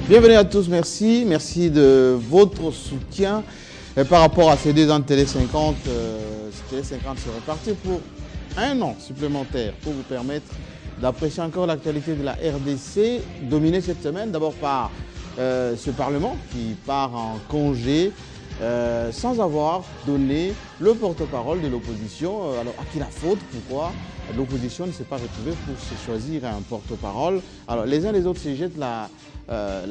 Bienvenue à tous, merci. Merci de votre soutien par rapport à ces 2 ans de Télé 50. Télé 50 se repartir pour 1 an supplémentaire pour vous permettre d'apprécier encore l'actualité de la RDC, dominée cette semaine d'abord par ce Parlement qui part en congé sans avoir donné le porte-parole de l'opposition. Alors à qui la faute? Pourquoi l'opposition ne s'est pas retrouvée pour se choisir un porte-parole? Alors les uns les autres se jettent la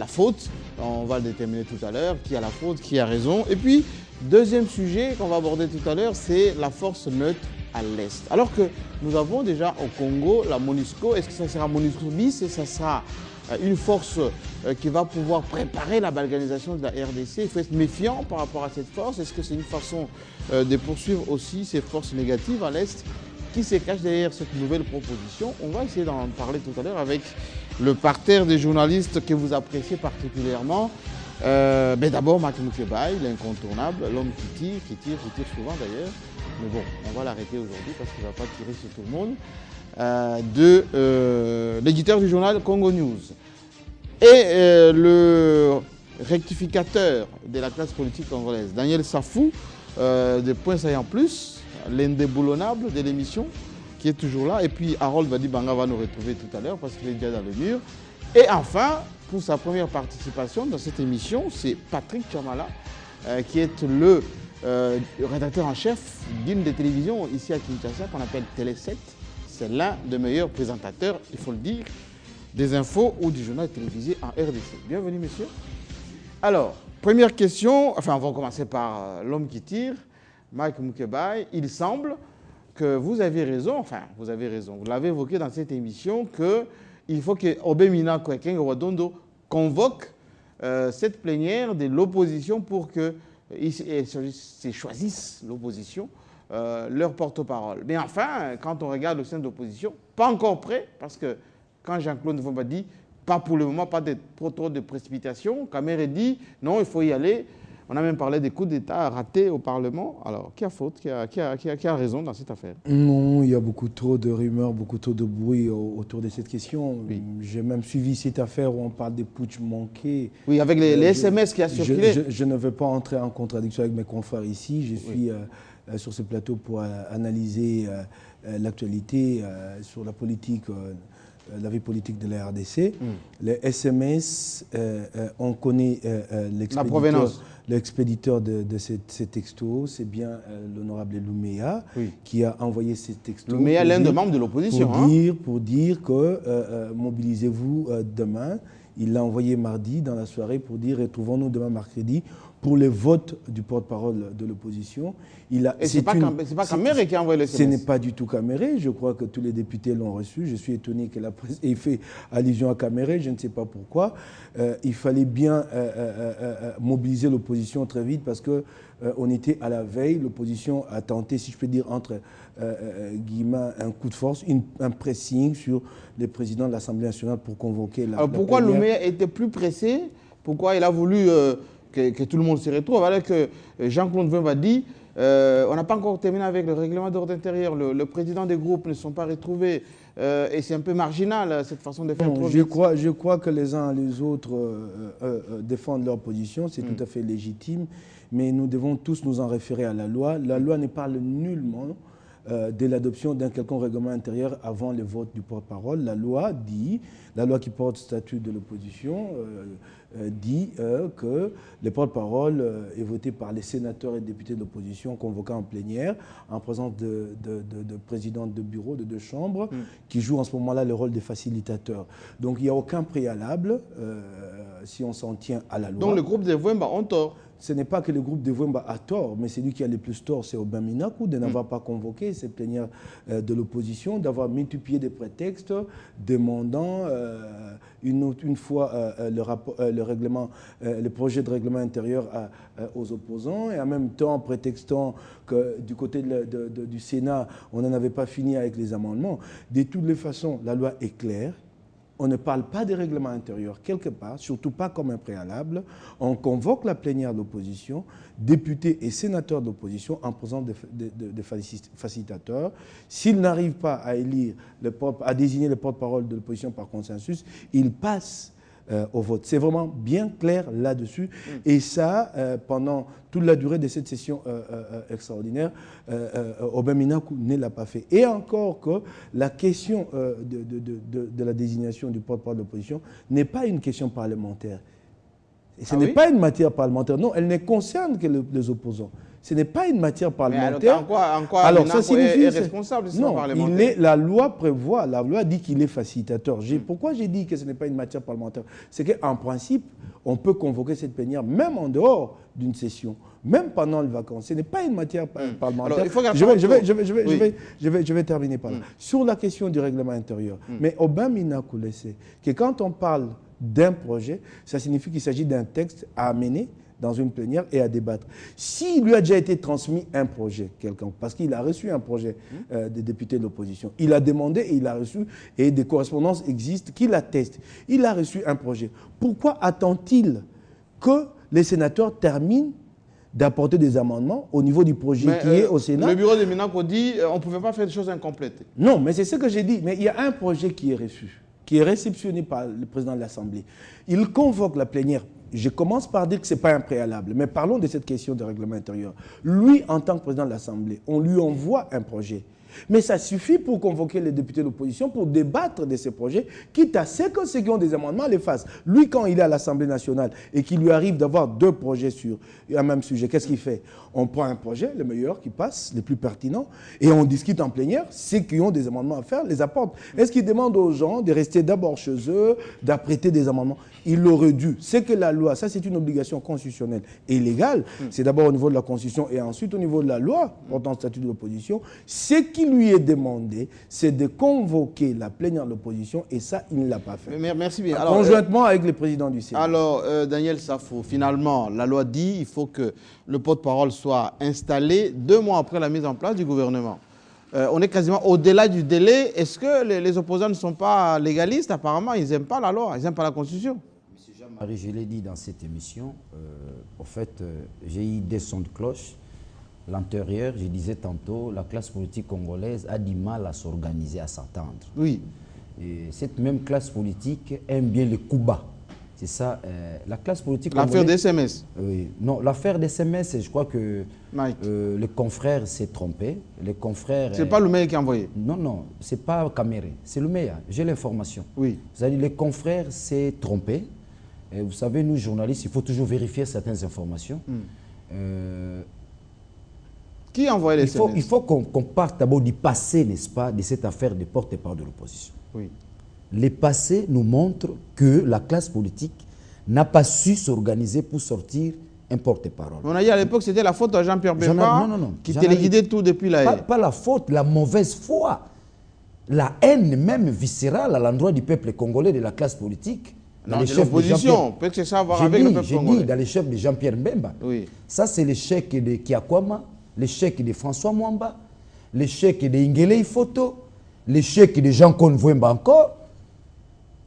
faute, on va le déterminer tout à l'heure, qui a la faute, qui a raison. Et puis, deuxième sujet qu'on va aborder tout à l'heure, c'est la force neutre à l'Est. Alors que nous avons déjà au Congo la MONUSCO, est-ce que ça sera MONUSCO bis et ça sera une force qui va pouvoir préparer la balkanisation de la RDC? Il faut être méfiant par rapport à cette force. Est-ce que c'est une façon de poursuivre aussi ces forces négatives à l'Est qui se cachent derrière cette nouvelle proposition? On va essayer d'en parler tout à l'heure avec le parterre des journalistes que vous appréciez particulièrement. Mais d'abord, Marc Moukeba, l'incontournable, l'homme qui tire souvent d'ailleurs. Mais bon, on va l'arrêter aujourd'hui parce qu'il ne va pas tirer sur tout le monde. L'éditeur du journal Congo News. Et le rectificateur de la classe politique congolaise, Daniel Safou, de Point Saillant Plus, l'indéboulonnable de l'émission, qui est toujours là. Et puis Harold Vadibanga va nous retrouver tout à l'heure parce qu'il est déjà dans le mur. Et enfin, pour sa première participation dans cette émission, c'est Patrick Chamala, qui est le rédacteur en chef d'une des télévisions ici à Kinshasa qu'on appelle Télé 7. C'est l'un des meilleurs présentateurs, il faut le dire, des infos ou du journal télévisé en RDC. Bienvenue, monsieur. Alors, première question, enfin, on va commencer par l'homme qui tire, Mike Moukebaï. Il semble que vous avez raison, vous l'avez évoqué dans cette émission, qu'il faut que Obemina Kwekeng Wadondo convoque cette plénière de l'opposition pour qu'ils choisissent l'opposition, leur porte-parole. Mais enfin, quand on regarde le sein de l'opposition, pas encore prêt, parce que quand Jean-Claude Mvumba dit pas pour le moment, pas trop de précipitation, Kamere dit non, il faut y aller. On a même parlé des coups d'État ratés au Parlement. Alors, qui a faute, qui a raison dans cette affaire? Non, il y a beaucoup trop de rumeurs, beaucoup trop de bruit autour de cette question. Oui. J'ai même suivi cette affaire où on parle des putsch manqués. Oui, avec les SMS qui a circulé. Je ne veux pas entrer en contradiction avec mes confrères ici. Je suis sur ce plateau pour analyser l'actualité sur la politique, la vie politique de la RDC. Les SMS, on connaît l'expéditeur de ces textos, c'est bien l'honorable Louméa qui a envoyé ces textos. Louméa, l'un des membres de l'opposition. Pour dire que mobilisez-vous demain. Il l'a envoyé mardi dans la soirée pour dire retrouvons-nous demain mercredi pour le vote du porte-parole de l'opposition. Et c'est pas Kamere qui a envoyé le SMS. Ce n'est pas du tout Kamere. Je crois que tous les députés l'ont reçu. Je suis étonné que la presse ait fait allusion à Kamere. Je ne sais pas pourquoi. Il fallait bien mobiliser l'opposition très vite parce qu'on était à la veille. L'opposition a tenté, si je peux dire, entre guillemets, un coup de force, un pressing sur les présidents de l'Assemblée nationale pour convoquer la... Alors pourquoi Louméa était plus pressé? Pourquoi il a voulu que tout le monde se retrouve? Alors que Jean-Claude Mvumba dit on n'a pas encore terminé avec le règlement d'ordre intérieur, le président des groupes ne sont pas retrouvés et c'est un peu marginal cette façon de faire. Non, je crois que les uns et les autres défendent leur position, c'est tout à fait légitime, mais nous devons tous nous en référer à la loi. La loi ne parle nullement de l'adoption d'un quelconque règlement intérieur avant le vote du porte-parole. La loi qui porte statut de l'opposition dit que le porte-parole est voté par les sénateurs et députés de l'opposition convoqués en plénière en présence de présidents de bureaux, de 2 chambres, qui jouent en ce moment-là le rôle des facilitateurs. Donc il n'y a aucun préalable si on s'en tient à la loi. Donc le groupe des Mvumba ont tort. Ce n'est pas que le groupe de Mvumba a tort, mais celui qui a le plus tort, c'est Obemina Kwekeng de n'avoir pas convoqué ces plénières de l'opposition, d'avoir multiplié des prétextes demandant une fois le projet de règlement intérieur aux opposants et en même temps prétextant que du côté du Sénat, on n'en avait pas fini avec les amendements. De toutes les façons, la loi est claire. On ne parle pas des règlements intérieurs quelque part, surtout pas comme un préalable. On convoque la plénière de l'opposition, députés et sénateurs de l'opposition en présence de facilitateurs. S'ils n'arrivent pas à désigner le porte-parole de l'opposition par consensus, ils passent au vote. C'est vraiment bien clair là-dessus. Et ça, pendant toute la durée de cette session extraordinaire, Aubin Minakou ne l'a pas fait. Et encore que la question de la désignation du porte-parole de l'opposition n'est pas une question parlementaire. Et ce n'est pas une matière parlementaire. Non, elle ne concerne que les opposants. Ce n'est pas une matière parlementaire. En quoi alors ça signifie est responsable, non, la loi prévoit, la loi dit qu'il est facilitateur. Pourquoi j'ai dit que ce n'est pas une matière parlementaire? C'est qu'en principe, on peut convoquer cette plénière même en dehors d'une session, même pendant les vacances. Ce n'est pas une matière parlementaire. Alors, je vais terminer par là. Sur la question du règlement intérieur, mais Aubin Minakou le sait que quand on parle d'un projet, ça signifie qu'il s'agit d'un texte à amener dans une plénière et à débattre. S'il lui a déjà été transmis un projet, quelqu'un, parce qu'il a reçu un projet des députés de l'opposition, il a demandé et il a reçu, et des correspondances existent qui l'attestent. Il a reçu un projet. Pourquoi attend-il que les sénateurs terminent d'apporter des amendements au niveau du projet qui est au Sénat? Le bureau de Minakou dit qu'on ne pouvait pas faire des choses incomplètes. Non, mais c'est ce que j'ai dit. Mais il y a un projet qui est reçu, qui est réceptionné par le président de l'Assemblée. Il convoque la plénière. Je commence par dire que ce n'est pas un préalable, mais parlons de cette question de règlement intérieur. Lui, en tant que président de l'Assemblée, on lui envoie un projet. Mais ça suffit pour convoquer les députés de l'opposition pour débattre de ces projets, quitte à ce que ceux qui ont des amendements les fassent. Lui, quand il est à l'Assemblée nationale et qu'il lui arrive d'avoir 2 projets sur un même sujet, qu'est-ce qu'il fait? On prend un projet, le meilleur qui passe, le plus pertinent, et on discute en plénière. Ceux qui ont des amendements à faire les apportent. Est-ce qu'il demande aux gens de rester d'abord chez eux, d'apprêter des amendements? Il aurait dû. C'est que la loi, ça c'est une obligation constitutionnelle et légale. C'est d'abord au niveau de la Constitution et ensuite au niveau de la loi portant statut de l'opposition. Ce qui lui est demandé, c'est de convoquer la plénière de l'opposition et ça, il ne l'a pas fait. Merci bien. Alors, conjointement avec le président du Sénat. Alors, Daniel Safou, finalement, la loi dit qu'il faut que le porte-parole soit installé 2 mois après la mise en place du gouvernement. On est quasiment au-delà du délai. Est-ce que les opposants ne sont pas légalistes? Apparemment, ils n'aiment pas la loi, ils n'aiment pas la Constitution. Monsieur Jean-Marie, je l'ai dit dans cette émission, en fait, j'ai eu des sons de cloche. L'antérieur, je disais tantôt, la classe politique congolaise a du mal à s'organiser, à s'entendre. Oui. Et cette même classe politique aime bien les coups bas. C'est ça, la classe politique congolaise... L'affaire des SMS. Oui. Non, l'affaire des SMS, je crois que le confrère s'est trompé. Les confrères... C'est pas le mail qui a envoyé? Non, non, c'est pas Caméré, c'est le mail. J'ai l'information. Oui. C'est-à-dire les confrères s'est trompé. Et vous savez, nous, journalistes, il faut toujours vérifier certaines informations. Qui a envoyé les SMS? Il faut qu'on parte d'abord du passé, n'est-ce pas, de cette affaire de porte-parole de l'opposition. Oui. Les passés nous montrent que la classe politique n'a pas su s'organiser pour sortir un porte-parole. On a dit à l'époque que c'était la faute de Jean-Pierre Bemba qui téléguidait tout depuis la haine. Pas la faute, la mauvaise foi. La haine même viscérale à l'endroit du peuple congolais, de la classe politique. Non, de l'opposition, peut-être que ça va voir avec le peuple congolais. J'ai dit dans les chefs de Jean-Pierre Bemba. Oui. Ça, c'est l'échec de Kiakwama, l'échec de François Mwamba, l'échec de Ingele Ifoto, l'échec de Jean Convoemba encore.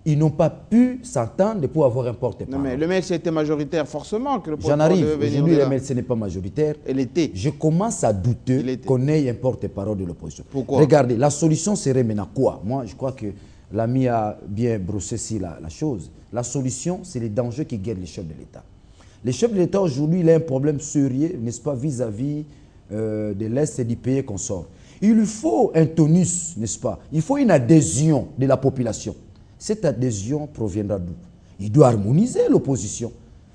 Ils n'ont pas pu s'entendre pour avoir un porte-parole. Non, mais le MLC était majoritaire, forcément que le porte-parole. J'en arrive. Aujourd'hui, le MLC n'est pas majoritaire. Elle était. Je commence à douter qu'on ait un porte-parole de l'opposition. Pourquoi? Regardez, la solution serait maintenant quoi? Moi, je crois que l'ami a bien brossé ici la chose. La solution, c'est les dangers qui guettent les chefs de l'État. Les chefs de l'État, aujourd'hui, il a un problème sérieux, n'est-ce pas, vis-à-vis de l'Est et du pays qu'on sort. Il lui faut un tonus, n'est-ce pas? Il faut une adhésion de la population. Cette adhésion proviendra d'où? Il doit harmoniser l'opposition.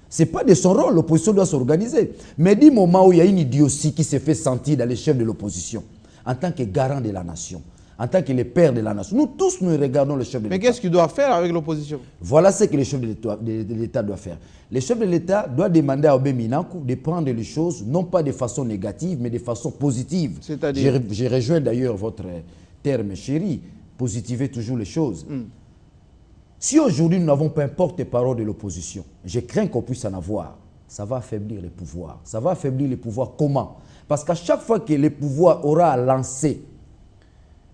Ce n'est pas de son rôle, l'opposition doit s'organiser. Mais du moment où il y a une idiotie qui se fait sentir dans les chefs de l'opposition, en tant que garant de la nation, en tant que les pères de la nation, nous tous nous regardons le chef de l'État. Mais qu'est-ce qu'il doit faire avec l'opposition? Voilà ce que les chefs de l'État doivent faire. Les chefs de l'État doivent demander à Aubin Minakou de prendre les choses, non pas de façon négative, mais de façon positive. C'est-à-dire? J'ai rejoint d'ailleurs votre terme chéri, positiver toujours les choses. Si aujourd'hui nous n'avons pas un porte-parole de l'opposition, je crains qu'on puisse en avoir. Ça va affaiblir les pouvoirs. Ça va affaiblir les pouvoirs comment? Parce qu'à chaque fois que le pouvoir aura à lancer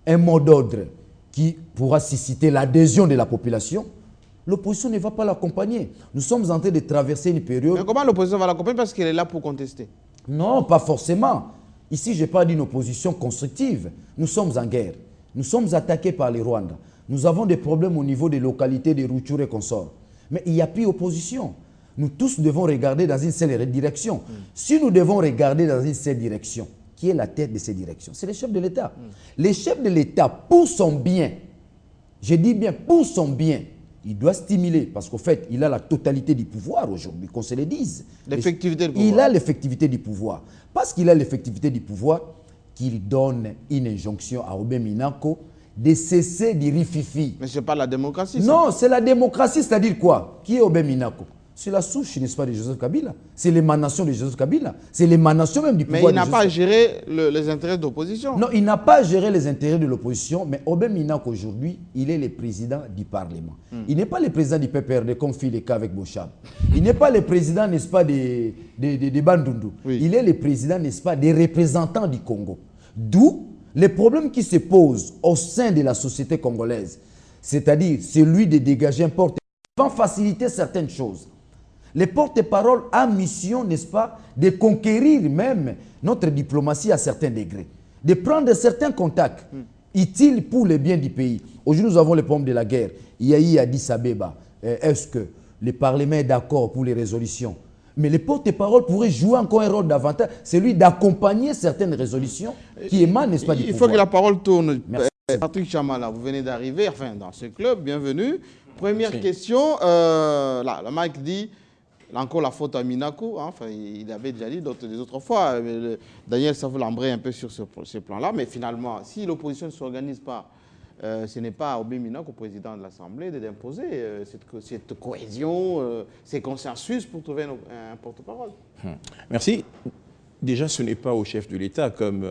un mot d'ordre qui pourra susciter l'adhésion de la population, l'opposition ne va pas l'accompagner. Nous sommes en train de traverser une période... Mais comment l'opposition va l'accompagner? Parce qu'elle est là pour contester. Non, pas forcément. Ici, je parle d'une opposition constructive. Nous sommes en guerre. Nous sommes attaqués par les Rwandais. Nous avons des problèmes au niveau des localités, des Rutshuru et consorts. Mais il n'y a plus opposition. Nous tous devons regarder dans une seule direction. Si nous devons regarder dans une seule direction, qui est la tête de ces directions? C'est le chef de l'État. Le chef de l'État, pour son bien, je dis bien pour son bien, il doit stimuler, parce qu'au fait, il a la totalité du pouvoir aujourd'hui, qu'on se le dise. L'effectivité du pouvoir. Il a l'effectivité du pouvoir. Parce qu'il a l'effectivité du pouvoir, qu'il donne une injonction à Aubin Minaku de cesser de rififi. Mais ce n'est pas la démocratie. Non, c'est la démocratie, c'est-à-dire quoi? Qui est Aubin Minaku? C'est la souche, n'est-ce pas, de Joseph Kabila. C'est l'émanation de Joseph Kabila. C'est l'émanation même du pouvoir. Mais il n'a pas géré les intérêts de l'opposition. Non, il n'a pas géré les intérêts de l'opposition, mais Aubin Minaku aujourd'hui, il est le président du Parlement. Il n'est pas le président du PPRD comme fit le cas avec Bochab. Il n'est pas le président, n'est-ce pas, des Bandundu. Oui. Il est le président, n'est-ce pas, des représentants du Congo. D'où les problèmes qui se posent au sein de la société congolaise, c'est-à-dire celui de dégager un porte-parole, faciliter certaines choses. Les porte-paroles ont mission, n'est-ce pas, de conquérir même notre diplomatie à certains degrés, de prendre certains contacts utiles pour le bien du pays. Aujourd'hui, nous avons le problème de la guerre. Il y a eu Addis Abeba. Est-ce que le Parlement est d'accord pour les résolutions? Mais les porte-paroles pourraient jouer encore un rôle davantage, celui d'accompagner certaines résolutions qui émanent, n'est-ce pas, du pouvoir. Il faut que la parole tourne. Merci. Patrick Chamala, vous venez d'arriver, enfin, dans ce club, bienvenue. Première question, là, le Mike dit, encore la faute à Minaku, hein, enfin, il avait déjà dit des autres fois, Daniel Safou l'embraye un peu sur ce plan-là, mais finalement, si l'opposition ne s'organise pas, ce n'est pas à Aubin Minaku, président de l'Assemblée, d'imposer cette cohésion, ces consensus pour trouver un porte-parole. Merci. Déjà, ce n'est pas au chef de l'État, comme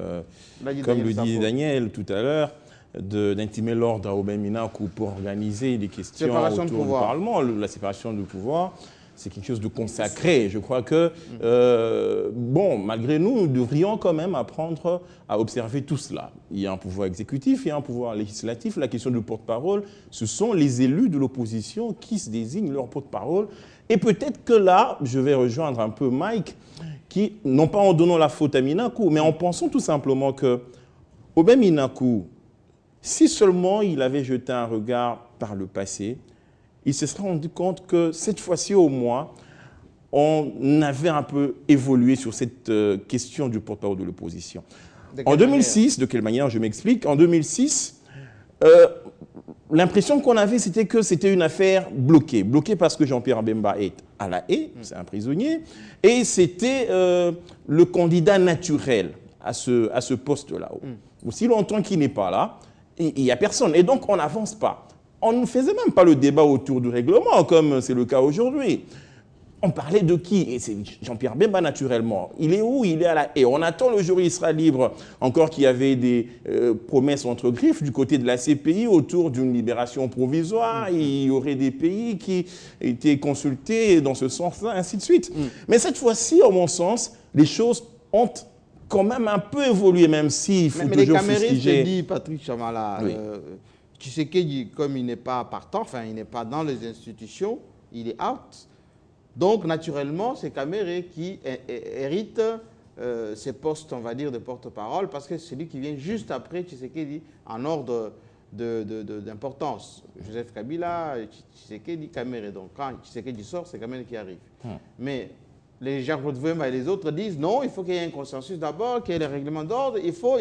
le dit Daniel tout à l'heure, d'intimer l'ordre à Aubin Minaku pour organiser des questions autour du Parlement. La séparation du pouvoir, c'est quelque chose de consacré. Je crois que, bon, malgré nous, nous devrions quand même apprendre à observer tout cela. Il y a un pouvoir exécutif, il y a un pouvoir législatif. La question du porte-parole, ce sont les élus de l'opposition qui se désignent leur porte-parole. Et peut-être que là, je vais rejoindre un peu Mike, qui, non pas en donnant la faute à Minaku, mais en pensant tout simplement que Aubin Minaku, si seulement il avait jeté un regard par le passé, il se serait rendu compte que cette fois-ci au moins, on avait un peu évolué sur cette question du porte-parole de l'opposition. En 2006, de quelle manière, je m'explique, en 2006, l'impression qu'on avait, c'était que c'était une affaire bloquée. Bloquée parce que Jean-Pierre Bemba est à la haie, c'est un prisonnier, et c'était le candidat naturel à ce poste-là. Aussi longtemps qu'il n'est pas là, il n'y a personne. Et donc, on n'avance pas. On ne faisait même pas le débat autour du règlement, comme c'est le cas aujourd'hui. On parlait de qui? Et c'est Jean-Pierre Bemba, naturellement. Il est où? Il est à la haie. On attend le jour où il sera libre. Encore qu'il y avait des promesses entre griffes du côté de la CPI autour d'une libération provisoire. Il y aurait des pays qui étaient consultés dans ce sens-là, ainsi de suite. Mais cette fois-ci, à mon sens, les choses ont quand même un peu évolué, même s'il faut toujours fustiger. Mais les caméristes disent, Patrick Chamala, oui. Tshisekedi, comme il n'est pas partant, enfin, il n'est pas dans les institutions, il est out. Donc, naturellement, c'est Kamere qui hérite ces postes, on va dire, de porte-parole, parce que c'est lui qui vient juste après Tshisekedi en ordre d'importance. Joseph Kabila, Tshisekedi, Kamere. Donc, quand Tshisekedi sort, c'est Kamere qui arrive. Mais les Jean-Claude Vema et les autres disent non, il faut qu'il y ait un consensus d'abord, qu'il y ait les règlements d'ordre, il faut.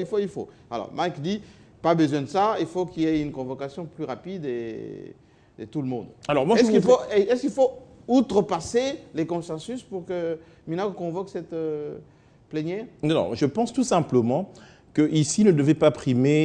Alors, Mike dit, pas besoin de ça, il faut qu'il y ait une convocation plus rapide de tout le monde. Est-ce qu'il faut outrepasser les consensus pour que Minaku convoque cette plénière? Non, je pense tout simplement qu'ici ne devait pas primer